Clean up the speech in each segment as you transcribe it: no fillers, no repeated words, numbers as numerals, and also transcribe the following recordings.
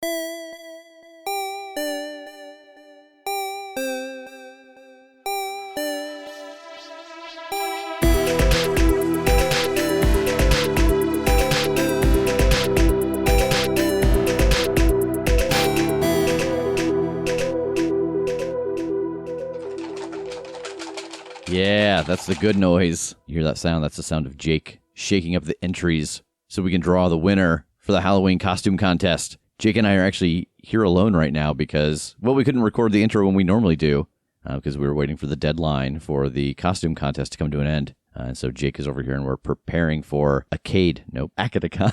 Yeah, that's the good noise. You hear that sound? That's the sound of Jake shaking up the entries so we can draw the winner for the Halloween costume contest. Jake and I are actually here alone right now because, well, we couldn't record the intro when we normally do because we were waiting for the deadline for the costume contest to come to an end. And so Jake is over here and we're preparing for Acadicon.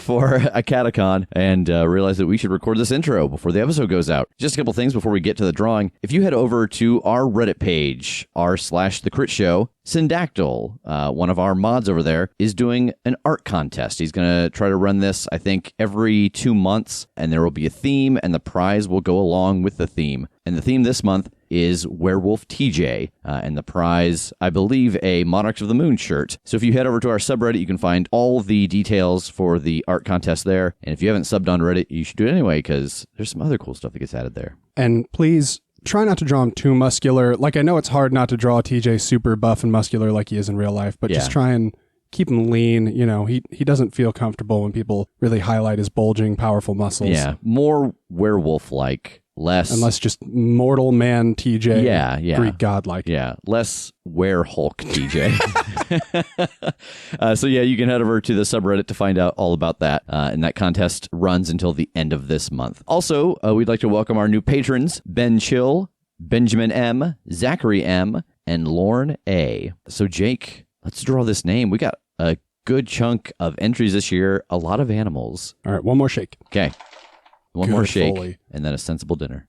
For a catacon and realized that we should record this intro before the episode goes out. Just a couple things before we get to the drawing. If you head over to our Reddit page, r/the Critshow, Syndactyl, one of our mods over there, is doing an art contest. He's going to try to run this, I think, every 2 months, and there will be a theme, and the prize will go along with the theme. And the theme this month is Werewolf TJ, and the prize, I believe, a Monarchs of the Moon shirt. So if you head over to our subreddit, you can find all the details for the art contest there. And if you haven't subbed on Reddit, you should do it anyway, because there's some other cool stuff that gets added there. And please try not to draw him too muscular. Like, I know it's hard not to draw TJ super buff and muscular like he is in real life, but just try and keep him lean. You know, he doesn't feel comfortable when people really highlight his bulging, powerful muscles. Yeah, more werewolf-like. Unless just mortal man TJ. Yeah. Greek godlike. Yeah. Less Were-Hulk TJ. So you can head over to the subreddit to find out all about that. And that contest runs until the end of this month. Also, we'd like to welcome our new patrons, Ben Chill, Benjamin M, Zachary M, and Lorne A. So Jake, let's draw this name. We got a good chunk of entries this year. A lot of animals. All right. One more shake. Okay. One more shake, Foley. And then a sensible dinner.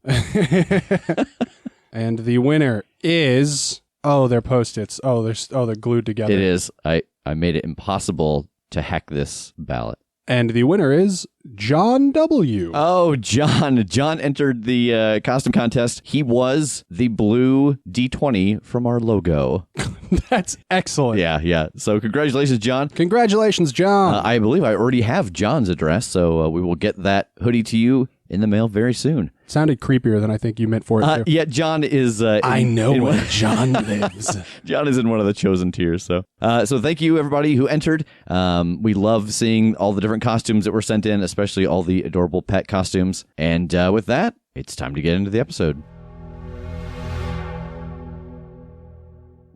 And the winner is... Oh, they're Post-its. They're glued together. It is. I made it impossible to hack this ballot. And the winner is John W. Oh, John. John entered the costume contest. He was the blue D20 from our logo. That's excellent. Yeah. So congratulations, John. Congratulations, John. I believe I already have John's address, so we will get that hoodie to you in the mail very soon. Sounded creepier than I think you meant for it. Yeah, John is... I know where John lives. John is in one of the chosen tiers. So thank you, everybody who entered. We love seeing all the different costumes that were sent in, especially all the adorable pet costumes. And with that, it's time to get into the episode.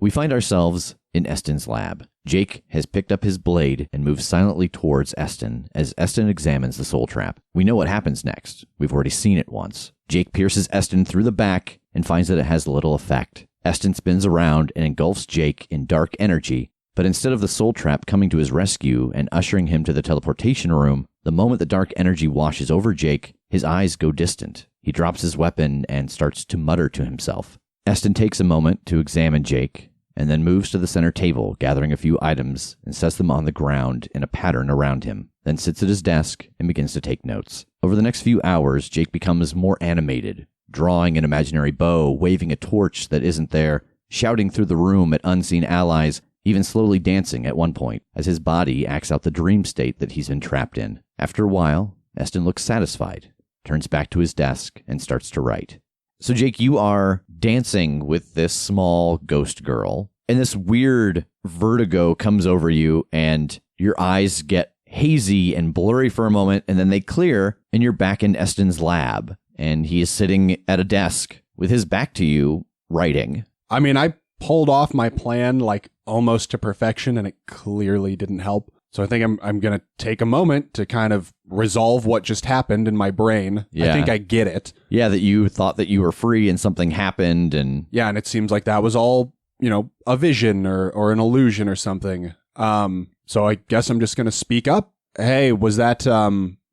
We find ourselves in Eston's lab. Jake has picked up his blade and moves silently towards Eston as Eston examines the soul trap. We know what happens next. We've already seen it once. Jake pierces Eston through the back and finds that it has little effect. Eston spins around and engulfs Jake in dark energy, but instead of the soul trap coming to his rescue and ushering him to the teleportation room, the moment the dark energy washes over Jake, his eyes go distant. He drops his weapon and starts to mutter to himself. Eston takes a moment to examine Jake, and then moves to the center table, gathering a few items and sets them on the ground in a pattern around him, then sits at his desk and begins to take notes. Over the next few hours, Jake becomes more animated, drawing an imaginary bow, waving a torch that isn't there, shouting through the room at unseen allies, even slowly dancing at one point, as his body acts out the dream state that he's been trapped in. After a while, Eston looks satisfied, turns back to his desk, and starts to write. So, Jake, you are dancing with this small ghost girl, and this weird vertigo comes over you, and your eyes get hazy and blurry for a moment, and then they clear, and you're back in Eston's lab, and he is sitting at a desk with his back to you, writing. I mean, I pulled off my plan, like, almost to perfection, and it clearly didn't help. So I think I'm going to take a moment to kind of resolve what just happened in my brain. Yeah. I think I get it. Yeah, that you thought that you were free and something happened. And yeah, and it seems like that was all, a vision or an illusion or something. So I guess I'm just going to speak up. Hey, was that,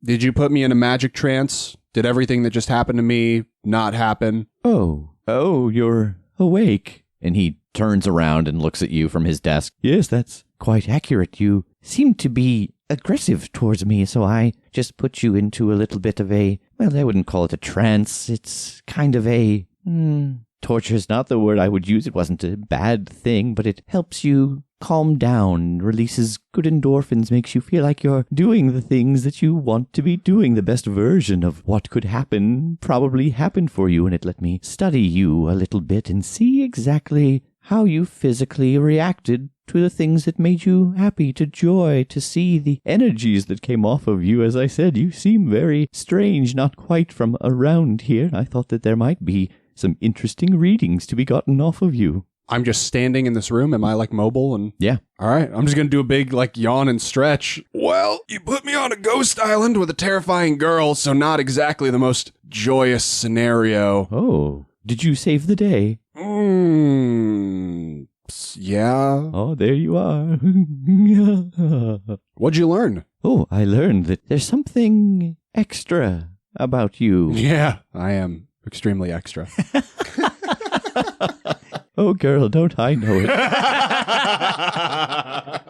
did you put me in a magic trance? Did everything that just happened to me not happen? Oh, you're awake. And he turns around and looks at you from his desk. Yes, that's quite accurate. You seem to be aggressive towards me, so I just put you into a little bit of I wouldn't call it a trance. It's kind of torture is not the word I would use. It wasn't a bad thing, but it helps you calm down, releases good endorphins, makes you feel like you're doing the things that you want to be doing. The best version of what could happen probably happened for you, and it let me study you a little bit and see exactly how you physically reacted to the things that made you happy, to joy, to see the energies that came off of you. As I said, you seem very strange, not quite from around here. I thought that there might be some interesting readings to be gotten off of you. I'm just standing in this room. Am I like mobile? And Yeah. all right, I'm just going to do a big like yawn and stretch. Well, you put me on a ghost island with a terrifying girl, so not exactly the most joyous scenario. Oh, did you save the day? Yeah. Oh, there you are. What'd you learn? Oh, I learned that there's something extra about you. Yeah, I am extremely extra. Oh, girl, don't I know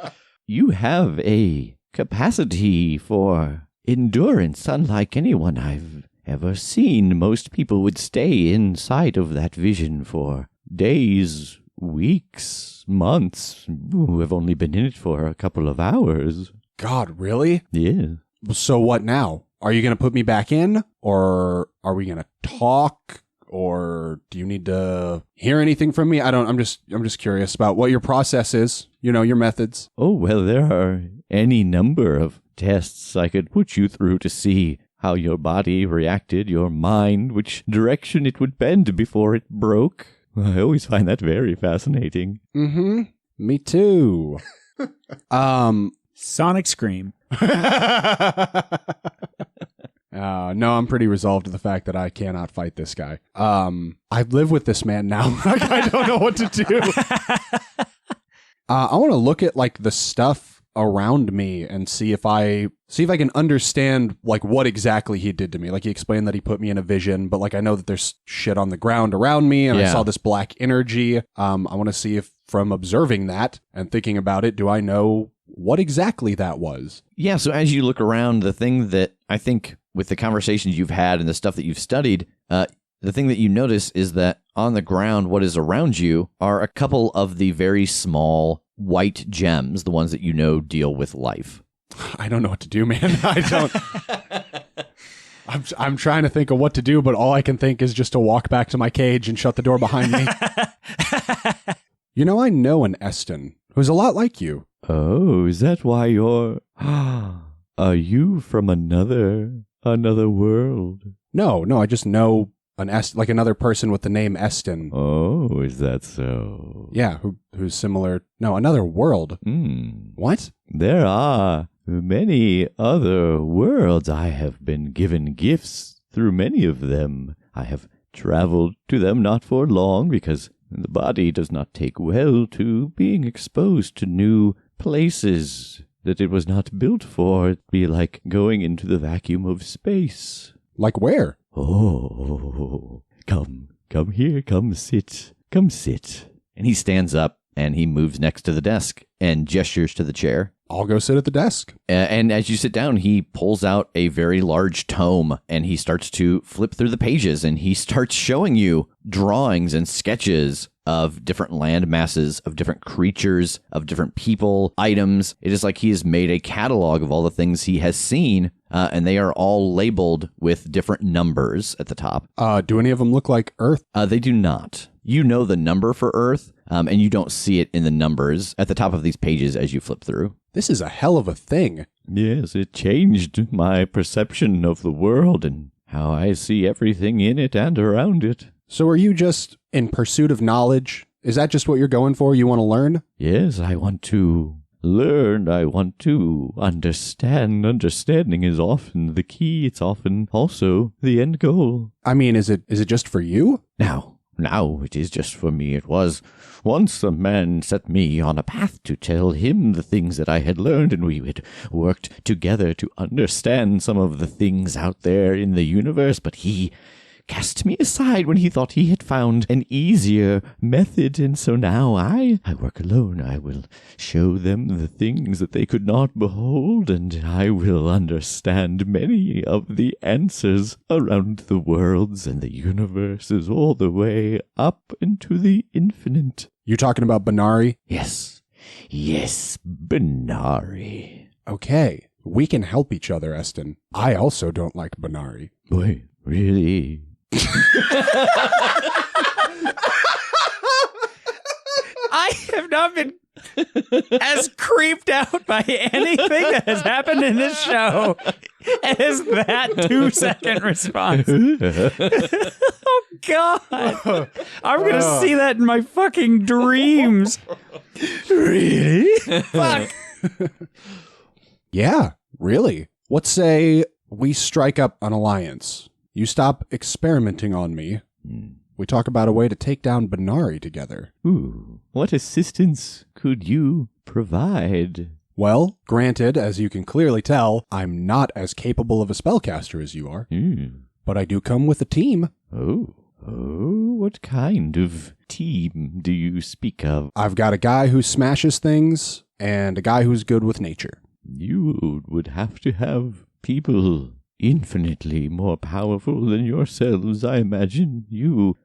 it? You have a capacity for endurance unlike anyone I've ever seen. Most people would stay inside of that vision for days, weeks, months. Ooh, I've only been in it for a couple of hours. God, really? Yeah. So what now? Are you going to put me back in? Or are we going to talk? Or do you need to hear anything from me? I'm just curious about what your process is, your methods. Oh, well, there are any number of tests I could put you through to see how your body reacted, your mind, which direction it would bend before it broke. I always find that very fascinating. Mm-hmm. Me too. Sonic Scream. No, I'm pretty resolved to the fact that I cannot fight this guy. I live with this man now. I don't know what to do. I want to look at like the stuff around me and see if I can understand like what exactly he did to me. Like he explained that he put me in a vision, but like I know that there's shit on the ground around me, and I saw this black energy. I want to see if from observing that and thinking about it, do I know what exactly that was? Yeah, so as you look around, the thing that I think with the conversations you've had and the stuff that you've studied, the thing that you notice is that on the ground, what is around you are a couple of the very small white gems, the ones that you know deal with life. I don't know what to do, man. I don't. I'm trying to think of what to do, but all I can think is just to walk back to my cage and shut the door behind me. I know an Eston who's a lot like you. Oh, is that why you're... Are you from another world? No, I just know like another person with the name Eston. Oh, is that so? Yeah, who's similar. No, another world. What? There are many other worlds. I have been given gifts through many of them. I have traveled to them not for long because the body does not take well to being exposed to new places that it was not built for. It'd be like going into the vacuum of space. Like where? Oh, come here, come sit. And he stands up and he moves next to the desk and gestures to the chair. I'll go sit at the desk. And as you sit down, he pulls out a very large tome and he starts to flip through the pages and he starts showing you drawings and sketches of different land masses, of different creatures, of different people, items. It is like he has made a catalog of all the things he has seen, and they are all labeled with different numbers at the top. Do any of them look like Earth? They do not. You know the number for Earth, and you don't see it in the numbers at the top of these pages as you flip through. This is a hell of a thing. Yes, it changed my perception of the world and how I see everything in it and around it. So are you just in pursuit of knowledge? Is that just what you're going for? You want to learn? Yes, I want to learn. I want to understand. Understanding is often the key. It's often also the end goal. I mean, is it just for you? Now it is just for me. It was once a man set me on a path to tell him the things that I had learned, and we had worked together to understand some of the things out there in the universe, but he cast me aside when he thought he had found an easier method, and so now I work alone. I will show them the things that they could not behold, and I will understand many of the answers around the worlds and the universes all the way up into the infinite. You talking about Benari? Yes, Benari. Okay, we can help each other, Eston. I also don't like Benari. Boy, really? I have not been as creeped out by anything that has happened in this show as that 2-second response. Oh, God. I'm going to see that in my fucking dreams. Really? Fuck. Yeah, really. Let's say we strike up an alliance. You stop experimenting on me. We talk about a way to take down Benari together. Ooh, what assistance could you provide? Well, granted, as you can clearly tell, I'm not as capable of a spellcaster as you are. But I do come with a team. Oh, what kind of team do you speak of? I've got a guy who smashes things and a guy who's good with nature. You would have to have people infinitely more powerful than yourselves, I imagine.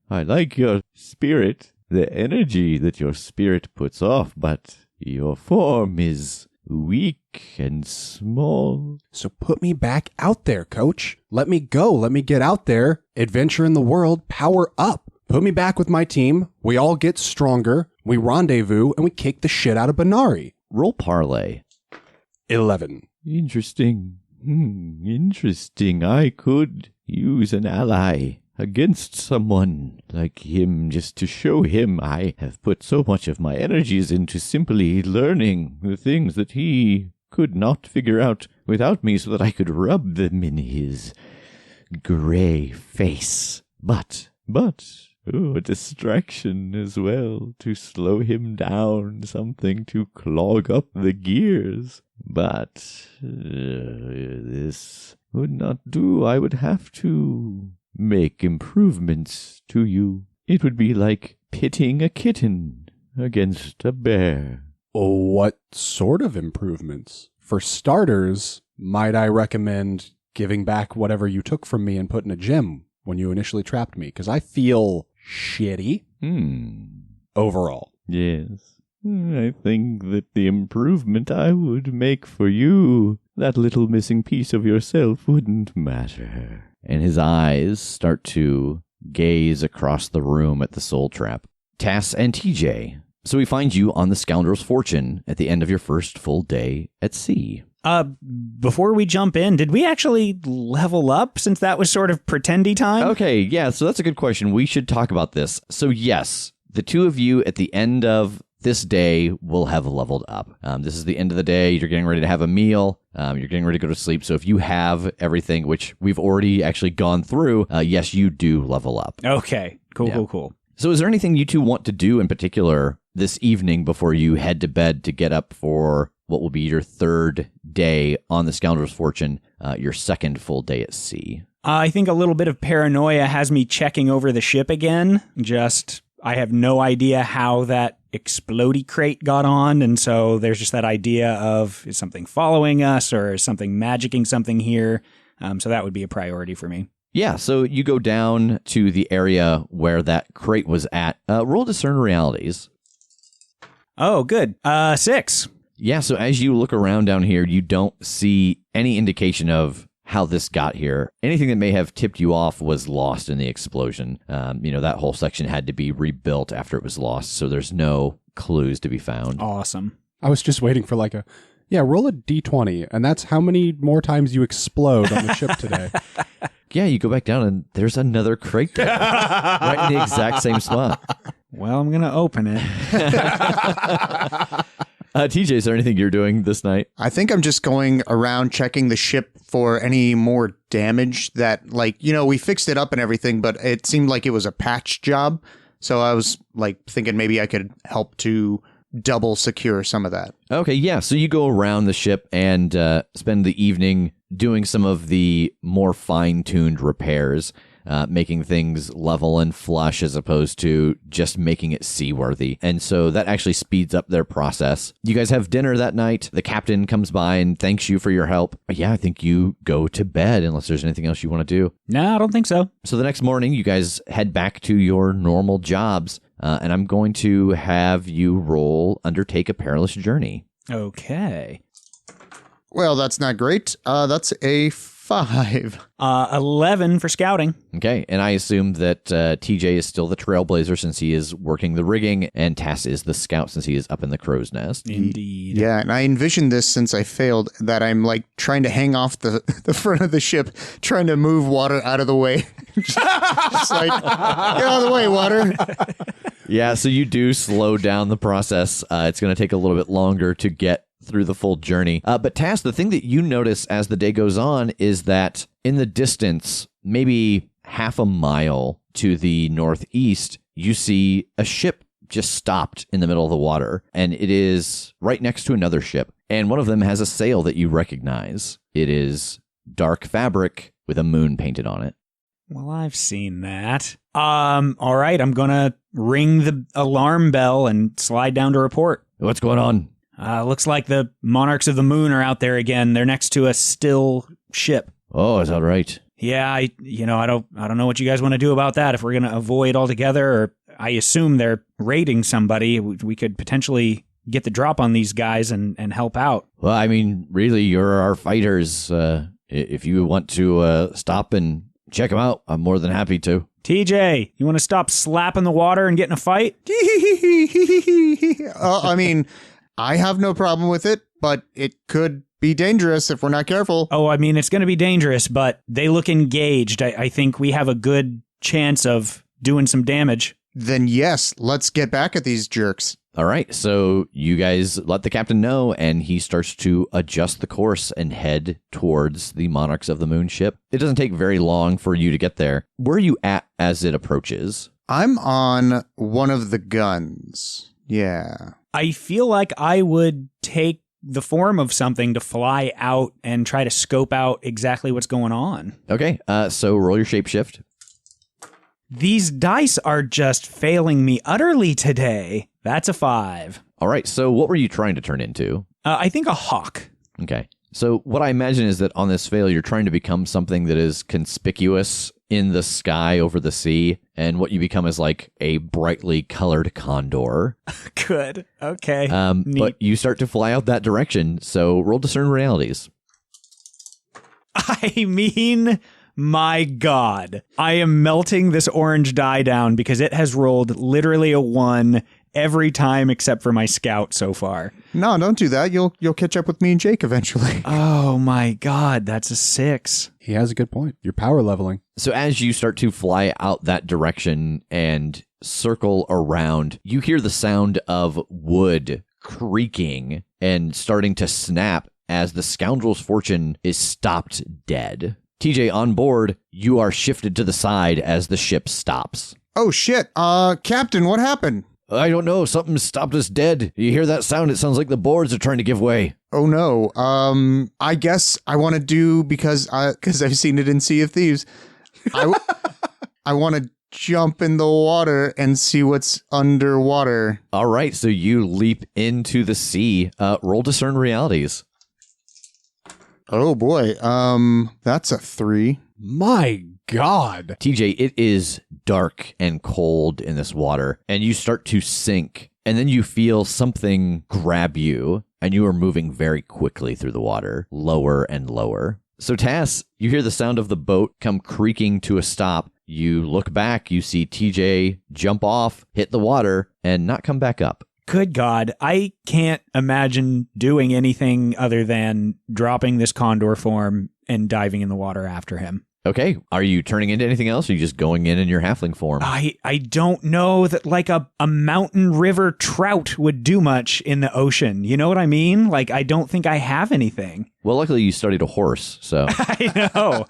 I like your spirit, the energy that your spirit puts off, but your form is weak and small. So put me back out there, coach. Let me go. Let me get out there, adventure in the world, power up. Put me back with my team. We all get stronger. We rendezvous, and we kick the shit out of Benari. Roll parlay. 11. Interesting. Interesting. I could use an ally against someone like him, just to show him I have put so much of my energies into simply learning the things that he could not figure out without me, so that I could rub them in his gray face. But, a distraction as well, to slow him down, something to clog up the gears. But this would not do. I would have to make improvements to you. It would be like pitting a kitten against a bear. What sort of improvements? For starters, might I recommend giving back whatever you took from me and put in a gem when you initially trapped me? Because I feel shitty overall. Yes. I think that the improvement I would make for you, that little missing piece of yourself, wouldn't matter. And his eyes start to gaze across the room at the soul trap. Tass and TJ. So we find you on the Scoundrel's Fortune at the end of your first full day at sea. Before we jump in, did we actually level up, since that was sort of pretendy time? Okay, yeah, so that's a good question. We should talk about this. So yes, the two of you at the end of this day will have leveled up. This is the end of the day. You're getting ready to have a meal. You're getting ready to go to sleep. So if you have everything, which we've already actually gone through, yes, you do level up. Okay, cool. So is there anything you two want to do in particular this evening before you head to bed to get up for what will be your third day on the Scoundrel's Fortune, your second full day at sea? I think a little bit of paranoia has me checking over the ship again. I have no idea how that explodey crate got on, and so there's just that idea of, is something following us, or is something magicking something here? So that would be a priority for me. Yeah, so you go down to the area where that crate was at. Roll Discern Realities. Oh, good. 6. Yeah, so as you look around down here, you don't see any indication of how this got here. Anything that may have tipped you off was lost in the explosion. That whole section had to be rebuilt after it was lost, so there's no clues to be found. Awesome. I was just waiting for roll a d20, and that's how many more times you explode on the ship today. Yeah, you go back down, and there's another crate there, right in the exact same spot. Well, I'm going to open it. TJ, is there anything you're doing this night? I think I'm just going around checking the ship for any more damage that, we fixed it up and everything, but it seemed like it was a patch job. So I was thinking maybe I could help to double secure some of that. Okay, yeah. So you go around the ship and spend the evening doing some of the more fine-tuned repairs. making things level and flush as opposed to just making it seaworthy. And so that actually speeds up their process. You guys have dinner that night. The captain comes by and thanks you for your help. But yeah, I think you go to bed unless there's anything else you want to do. No, I don't think so. So the next morning, you guys head back to your normal jobs, and I'm going to have you roll Undertake a Perilous Journey. Okay. Well, that's not great. That's a 5. 11 for scouting. Okay, and I assume that TJ is still the trailblazer since he is working the rigging, and Tass is the scout since he is up in the crow's nest. Indeed. Yeah, and I envisioned this since I failed, that I'm like trying to hang off the front of the ship, trying to move water out of the way. just like, get out of the way, water. Yeah, so you do slow down the process. It's going to take a little bit longer to get through the full journey. But Tass, the thing that you notice as the day goes on is that in the distance, maybe half a mile to the northeast, you see a ship just stopped in the middle of the water, and it is right next to another ship. And one of them has a sail that you recognize. It is dark fabric with a moon painted on it. Well, I've seen that. All right, I'm going to ring the alarm bell and slide down to report. What's going on? Looks like the Monarchs of the Moon are out there again. They're next to a still ship. Oh, is that right? Yeah, I don't know what you guys want to do about that. If we're going to avoid altogether, or I assume they're raiding somebody, we could potentially get the drop on these guys and help out. Well, I mean, really, you're our fighters. If you want to stop and check them out, I'm more than happy to. TJ, you want to stop slapping the water and get in a fight? I mean, I have no problem with it, but it could be dangerous if we're not careful. Oh, I mean, it's going to be dangerous, but they look engaged. I think we have a good chance of doing some damage. Then yes, let's get back at these jerks. All right, so you guys let the captain know, and he starts to adjust the course and head towards the Monarchs of the Moon ship. It doesn't take very long for you to get there. Where are you at as it approaches? I'm on one of the guns. Yeah. I feel like I would take the form of something to fly out and try to scope out exactly what's going on. Okay, so roll your shapeshift. These dice are just failing me utterly today. That's a 5. All right, so what were you trying to turn into? I think a hawk. Okay, so what I imagine is that on this fail, you're trying to become something that is conspicuous in the sky over the sea, and what you become is like a brightly colored condor. Good. Okay. But you start to fly out that direction, so roll discern realities. I mean, my God. I am melting this orange die down because it has rolled literally a 1 every time except for my scout so far. No, don't do that. You'll catch up with me and Jake eventually. Oh my God, that's a 6. He has a good point. You're power leveling. So as you start to fly out that direction and circle around, you hear the sound of wood creaking and starting to snap as the Scoundrel's fortune is stopped dead. TJ, on board, you are shifted to the side as the ship stops. Oh shit. Captain, what happened? I don't know. Something stopped us dead. You hear that sound? It sounds like the boards are trying to give way. Oh no. I guess I want to do, because I've seen it in Sea of Thieves. I want to jump in the water and see what's underwater. All right, so you leap into the sea. Roll discern realities. Oh boy. That's a 3. My God. TJ, it is dark and cold in this water, and you start to sink, and then you feel something grab you, and you are moving very quickly through the water, lower and lower. So Tass, you hear the sound of the boat come creaking to a stop. You look back, you see TJ jump off, hit the water, and not come back up. Good God, I can't imagine doing anything other than dropping this condor form and diving in the water after him. Okay, are you turning into anything else, or are you just going in your halfling form? I don't know that like a mountain river trout would do much in the ocean. You know what I mean? Like, I don't think I have anything. Well, luckily you studied a horse, so... I know.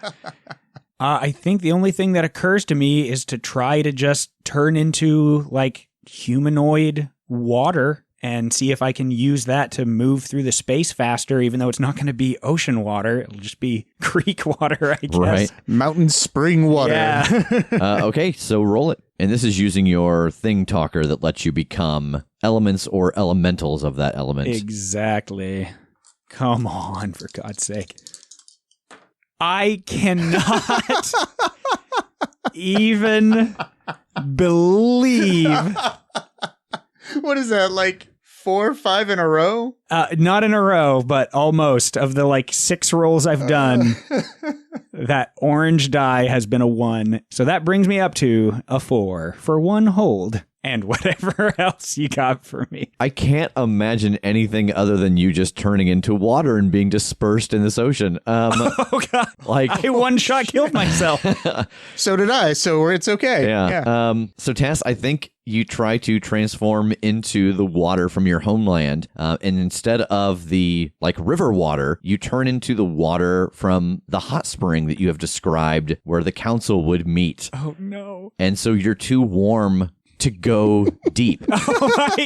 I think the only thing that occurs to me is to try to just turn into, like, humanoid water and see if I can use that to move through the space faster, even though it's not going to be ocean water. It'll just be creek water, I guess. Right. Mountain spring water. Yeah. Okay, so roll it. And this is using your thing talker that lets you become elements or elementals of that element. Exactly. Come on, for God's sake. I cannot even believe. What is that, like 4 or 5 in a row? Not in a row, but almost. Of the 6 rolls I've done, that orange die has been a 1. So that brings me up to a 4 for 1 hold. And whatever else you got for me. I can't imagine anything other than you just turning into water and being dispersed in this ocean. Oh, God. I one-shot killed myself. So did I, so it's okay. Yeah. So, Tass, I think you try to transform into the water from your homeland, and instead of the river water, you turn into the water from the hot spring that you have described where the council would meet. Oh, no. And so you're too warm to go deep. Oh, my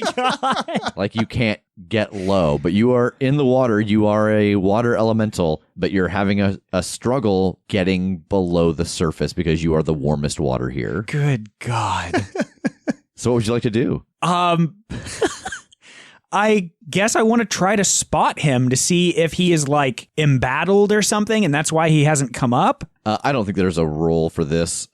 God. You can't get low, but you are in the water. You are a water elemental, but you're having a struggle getting below the surface because you are the warmest water here. Good God. So what would you like to do? I guess I want to try to spot him to see if he is embattled or something, and that's why he hasn't come up. I don't think there's a role for this.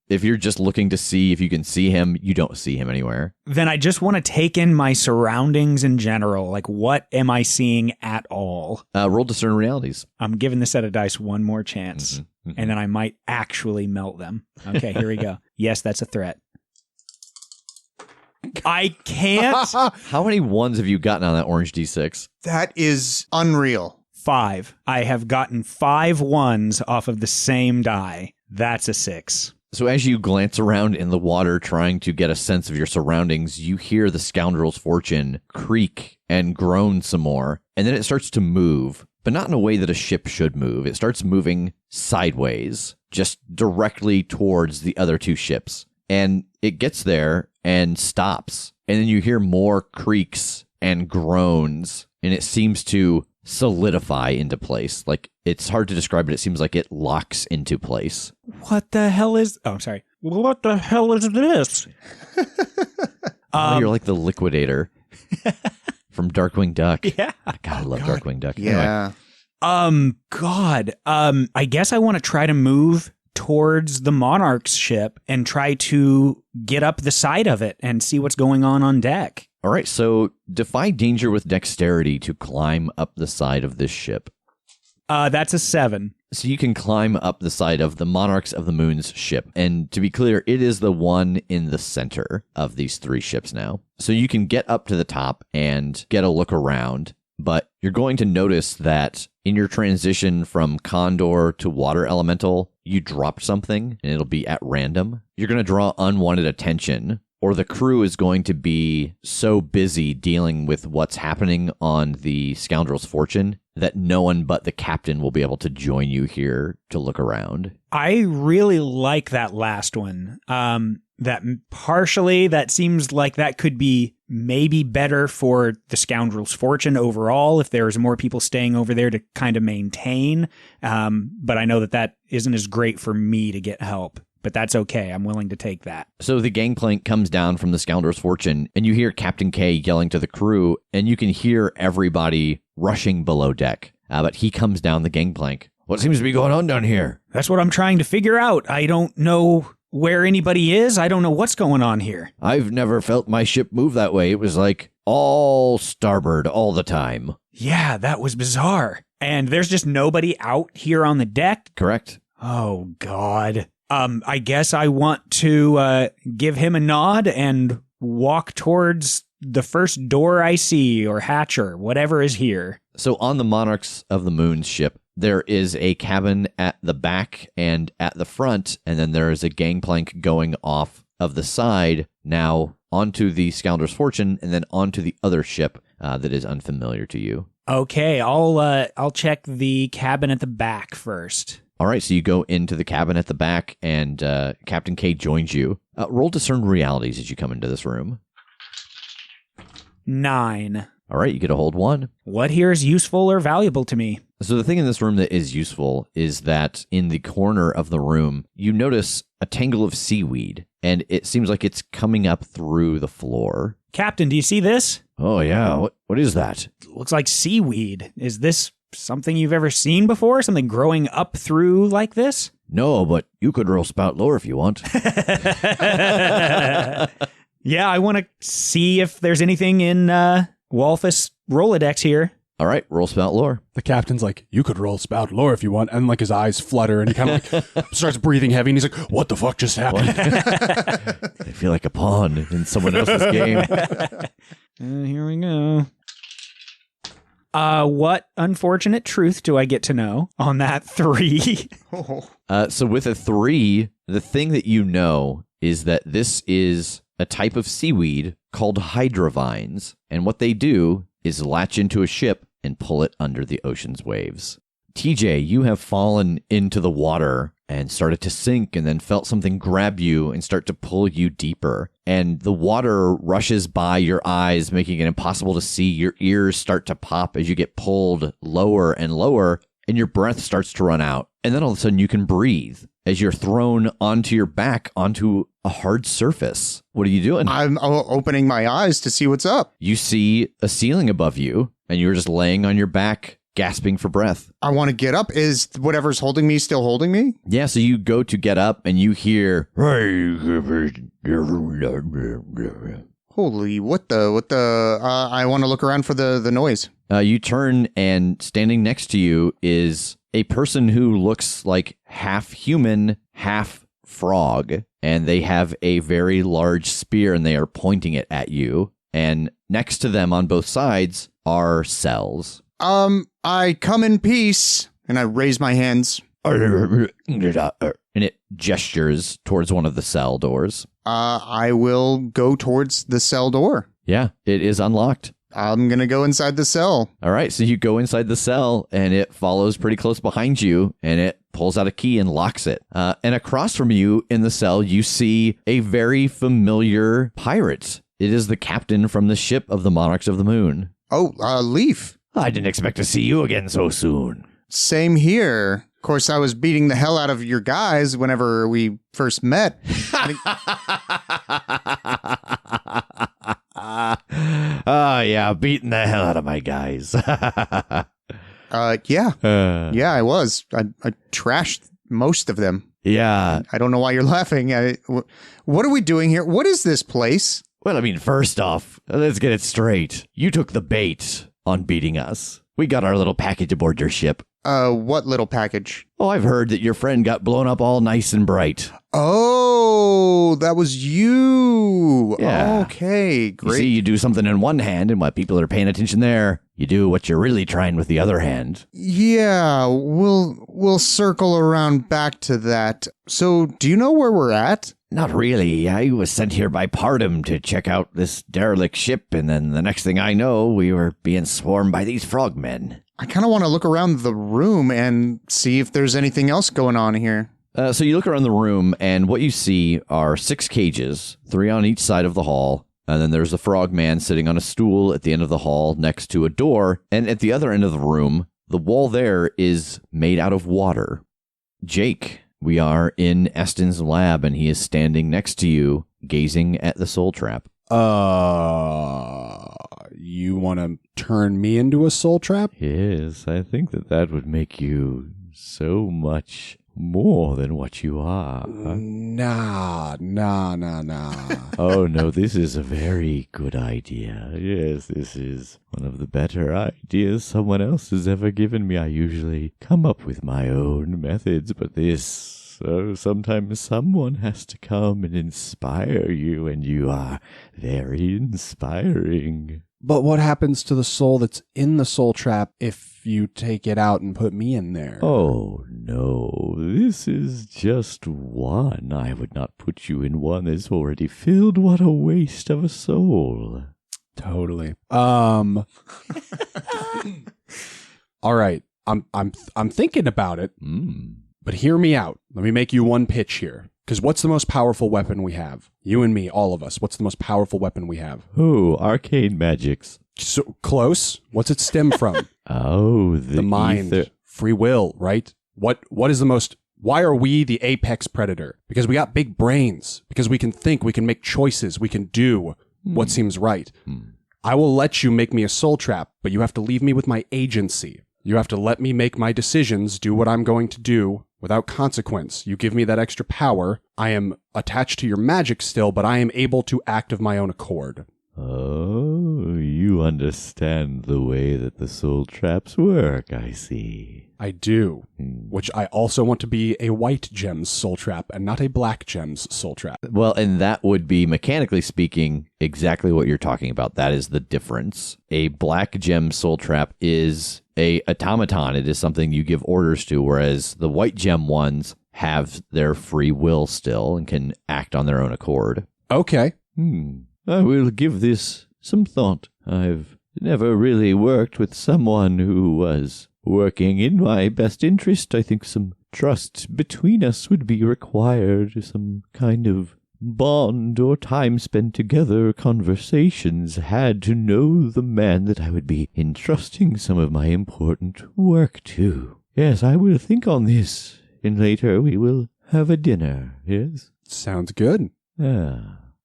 If you're just looking to see if you can see him, you don't see him anywhere. Then I just want to take in my surroundings in general. What am I seeing at all? Roll discern realities. I'm giving the set of dice one more chance, Mm-hmm. and then I might actually melt them. Okay, here we go. Yes, that's a threat. I can't. How many ones have you gotten on that orange D6? That is unreal. 5. I have gotten 5 ones off of the same die. That's a 6. So as you glance around in the water trying to get a sense of your surroundings, you hear the Scoundrel's Fortune creak and groan some more, and then it starts to move, but not in a way that a ship should move. It starts moving sideways, just directly towards the other 2 ships. And it gets there and stops, and then you hear more creaks and groans, and it seems to solidify into place. It's hard to describe, but it seems like it locks into place. What the hell is... Oh, I'm sorry. What the hell is this? You're like the liquidator from Darkwing Duck. Yeah. God, I love Darkwing Duck. Yeah. Anyway. God. I guess I want to try to move towards the Monarch's ship and try to get up the side of it and see what's going on deck. All right, so defy danger with dexterity to climb up the side of this ship. That's a 7. So you can climb up the side of the Monarchs of the Moon's ship. And to be clear, it is the one in the center of these 3 ships now. So you can get up to the top and get a look around. But you're going to notice that in your transition from Condor to Water Elemental, you dropped something and it'll be at random. You're going to draw unwanted attention, or the crew is going to be so busy dealing with what's happening on the Scoundrel's Fortune that no one but the captain will be able to join you here to look around. I really like that last one. That partially, that seems like that could be maybe better for the Scoundrel's Fortune overall if there's more people staying over there to kind of maintain. But I know that isn't as great for me to get help. But that's okay. I'm willing to take that. So the gangplank comes down from the Scoundrel's Fortune, and you hear Captain K yelling to the crew, and you can hear everybody rushing below deck. But he comes down the gangplank. What seems to be going on down here? That's what I'm trying to figure out. I don't know where anybody is. I don't know what's going on here. I've never felt my ship move that way. It was all starboard all the time. Yeah, that was bizarre. And there's just nobody out here on the deck? Correct. Oh, God. I guess I want to give him a nod and walk towards the first door I see, or hatch, or whatever is here. So on the Monarchs of the Moon's ship, there is a cabin at the back and at the front, and then there is a gangplank going off of the side, now onto the Scoundrel's Fortune, and then onto the other ship that is unfamiliar to you. Okay, I'll check the cabin at the back first. All right, so you go into the cabin at the back, and Captain K joins you. Roll discern realities as you come into this room. 9. All right, you get a hold 1. What here is useful or valuable to me? So the thing in this room that is useful is that in the corner of the room, you notice a tangle of seaweed, and it seems like it's coming up through the floor. Captain, do you see this? Oh, yeah. What is that? It looks like seaweed. Is this something you've ever seen before? Something growing up through like this? No, but you could roll spout lore if you want. Yeah, I want to see if there's anything in Walfus Rolodex here. All right, roll spout lore. The captain's like, you could roll spout lore if you want. And like his eyes flutter and he kind of like starts breathing heavy and he's like, what the fuck just happened? I feel like a pawn in someone else's game. Here we go. What unfortunate truth do I get to know on that 3? So with a 3, the thing that you know is that this is a type of seaweed called hydrovines. And what they do is latch into a ship and pull it under the ocean's waves. TJ, you have fallen into the water and started to sink and then felt something grab you and start to pull you deeper. And the water rushes by your eyes, making it impossible to see. Your ears start to pop as you get pulled lower and lower, and your breath starts to run out. And then all of a sudden you can breathe as you're thrown onto your back onto a hard surface. What are you doing? I'm opening my eyes to see what's up. You see a ceiling above you, and you're just laying on your back, gasping for breath. I want to get up. Is whatever's holding me still holding me? Yeah, so you go to get up, and you hear... Holy, what the, I want to look around for the noise. You turn, and standing next to you is a person who looks like half human, half frog, and they have a very large spear, and they are pointing it at you. And next to them on both sides are cells. I come in peace, and I raise my hands. And it gestures towards one of the cell doors. I will go towards the cell door. Yeah, it is unlocked. I'm going to go inside the cell. All right, so you go inside the cell, and it follows pretty close behind you, and it pulls out a key and locks it. And across from you in the cell, you see a very familiar pirate. It is the captain from the ship of the Monarchs of the Moon. Oh, Leaf. I didn't expect to see you again so soon. Same here. Of course, I was beating the hell out of your guys whenever we first met. Yeah, beating the hell out of my guys. Yeah, I was. I trashed most of them. Yeah. I don't know why you're laughing. What are we doing here? What is this place? Well, I mean, first off, let's get it straight. You took the bait on beating us. We got our little package aboard your ship. What little package? Oh, I've heard that your friend got blown up all nice and bright. Oh, that was you. Yeah. Okay, great. You see, you do something in one hand, and while people are paying attention there, you do what you're really trying with the other hand. Yeah, we'll circle around back to that. So, do you know where we're at? Not really. I was sent here by Pardum to check out this derelict ship, and then the next thing I know, we were being swarmed by these frogmen. I kind of want to look around the room and see if there's anything else going on here. So you look around the room, and what you see are 6 cages, 3 on each side of the hall, and then there's a frogman sitting on a stool at the end of the hall next to a door, and at the other end of the room, the wall there is made out of water. Jake, we are in Eston's lab, and he is standing next to you, gazing at the soul trap. You want to turn me into a soul trap? Yes, I think that would make you so much more than what you are. Nah. Oh, no, this is a very good idea. Yes, this is one of the better ideas someone else has ever given me. I usually come up with my own methods, but sometimes someone has to come and inspire you, and you are very inspiring. But what happens to the soul that's in the soul trap if you take it out and put me in there? Oh, no, this is just one. I would not put you in one that's already filled. What a waste of a soul. Totally. All right. I'm thinking about it. But hear me out. Let me make you one pitch here. Because what's the most powerful weapon we have? You and me, all of us. What's the most powerful weapon we have? Oh, arcane magics. So close. What's it stem from? Oh, The mind. ether. Free will, right? What is the most... Why are we the apex predator? Because we got big brains. Because we can think, we can make choices, we can do what seems right. I will let you make me a soul trap, but you have to leave me with my agency. You have to let me make my decisions, do what I'm going to do without consequence. You give me that extra power. I am attached to your magic still, but I am able to act of my own accord. Oh, you understand the way that the soul traps work, I see. I do, which I also want to be a white gem's soul trap and not a black gem's soul trap. Well, and that would be, mechanically speaking, exactly what you're talking about. That is the difference. A black gem soul trap is a automaton. It is something you give orders to, whereas the white gem ones have their free will still and can act on their own accord. Okay. I will give this some thought. I've never really worked with someone who was working in my best interest. I think some trust between us would be required, some kind of bond or time spent together, conversations had to know the man that I would be entrusting some of my important work to. Yes, I will think on this, and later we will have a dinner, yes? Sounds good.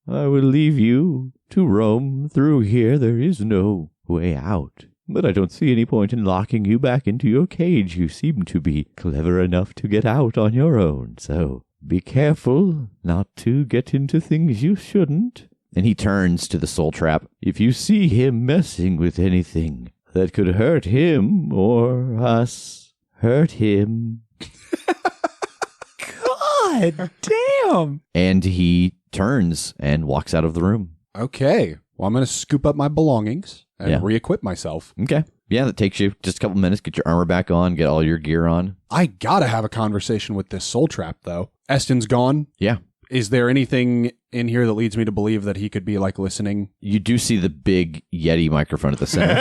I will leave you to roam through here. There is no way out. But I don't see any point in locking you back into your cage. You seem to be clever enough to get out on your own, so be careful not to get into things you shouldn't. And he turns to the soul trap. If you see him messing with anything that could hurt him or us, hurt him. God damn. And he turns and walks out of the room. Okay. Well, I'm going to scoop up my belongings and re-equip myself. Okay. Yeah, that takes you just a couple minutes. Get your armor back on, get all your gear on. I gotta have a conversation with this soul trap, though. Eston's gone. Yeah. Is there anything in here that leads me to believe that he could be, like, listening? You do see the big Yeti microphone at the center.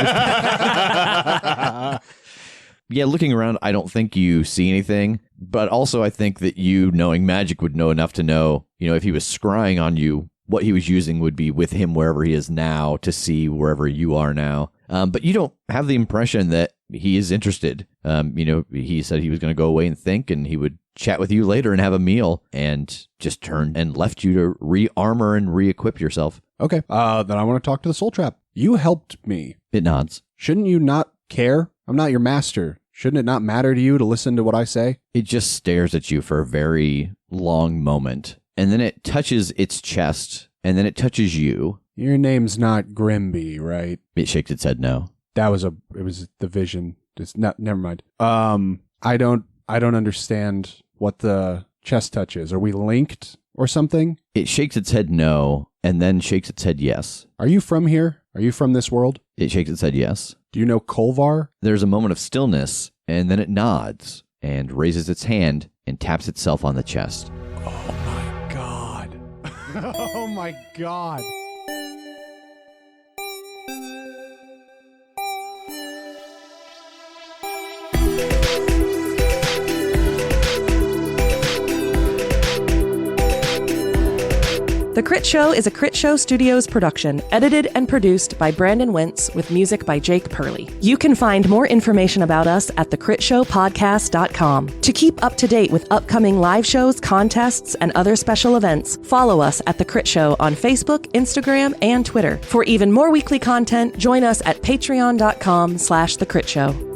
Yeah, looking around, I don't think you see anything. But also, I think that you, knowing magic, would know enough to know, if he was scrying on you, what he was using would be with him wherever he is now to see wherever you are now. But you don't have the impression that he is interested. He said he was going to go away and think, and he would chat with you later and have a meal, and just turned and left you to re-armor and re-equip yourself. Okay. Then I want to talk to the soul trap. You helped me. It nods. Shouldn't you not care? I'm not your master. Shouldn't it not matter to you to listen to what I say? It just stares at you for a very long moment, and then it touches its chest, and then it touches you. Your name's not Grimby, right? It shakes its head no. It was the vision. It's not, never mind. I don't understand what the chest touch is. Are we linked or something? It shakes its head no, and then shakes its head yes. Are you from here? Are you from this world? It shakes its head yes. Do you know Kolvar? There's a moment of stillness, and then it nods and raises its hand and taps itself on the chest. Oh my god. Oh my god. The Crit Show is a Critshow Studios production, edited and produced by Brandon Wentz with music by Jake Purley. You can find more information about us at thecritshowpodcast.com. To keep up to date with upcoming live shows, contests, and other special events, follow us at The Crit Show on Facebook, Instagram, and Twitter. For even more weekly content, join us at patreon.com/thecritShow.